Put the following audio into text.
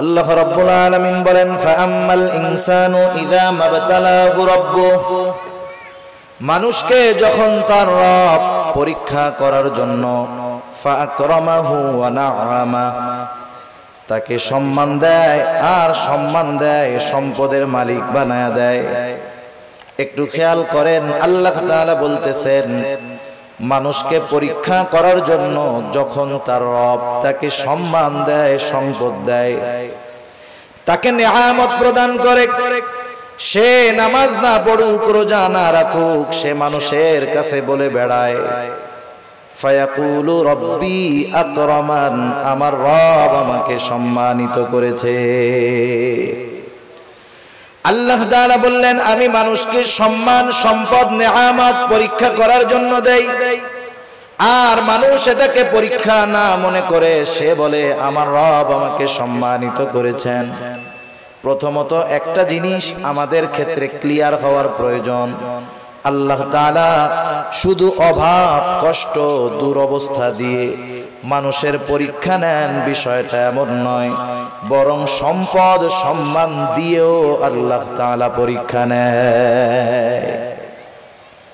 আল্লাহ রাব্বুল আলামিন বলেন, ফাআম্মাল ইনসানু ইযা মাবতালাহু রাব্বুহু, মানুষকে যখন তার রব পরীক্ষা করার জন্য ফাআকরামাহু ওয়া না'আমা, তাকে সম্মান দেয় আর সম্মান দেয়, সম্পদের মালিক বানায়া দেয়। একটু খেয়াল করেন, আল্লাহ তাআলা বলতেছেন মানুষকে পরীক্ষা করার জন্য যখন তার রব তাকে সম্মান দেয়, সম্পদ দেয়, তাকে নেয়ামত প্রদান করে, সে নামাজ না পড়ুক, রোজা না রাখুক, সে মানুষের কাছে বলে বেড়ায় ফায়াকুলু রব্বি আকরামান, আমার রব আমাকে সম্মানিত করেছে। আল্লাহ তাআলা বললেন আমি মানুষকে সম্মান, সম্পদ, নেয়ামত পরীক্ষা করার জন্য দেই, আর মানুষ এটাকে পরীক্ষা না মনে করে সে বলে আমার রব আমাকে সম্মানিত করেছেন। প্রথমত একটা জিনিস আমাদের ক্ষেত্রে ক্লিয়ার হওয়ার প্রয়োজন, আল্লাহ তাআলা শুধু অভাব, কষ্ট, দুরবস্থা দিয়ে মানুষের পরীক্ষা নেন বিষয়টা এমন নয়, বরং সম্পদ, সম্মান দিয়েও আল্লাহ তাআলা পরীক্ষা নেয়।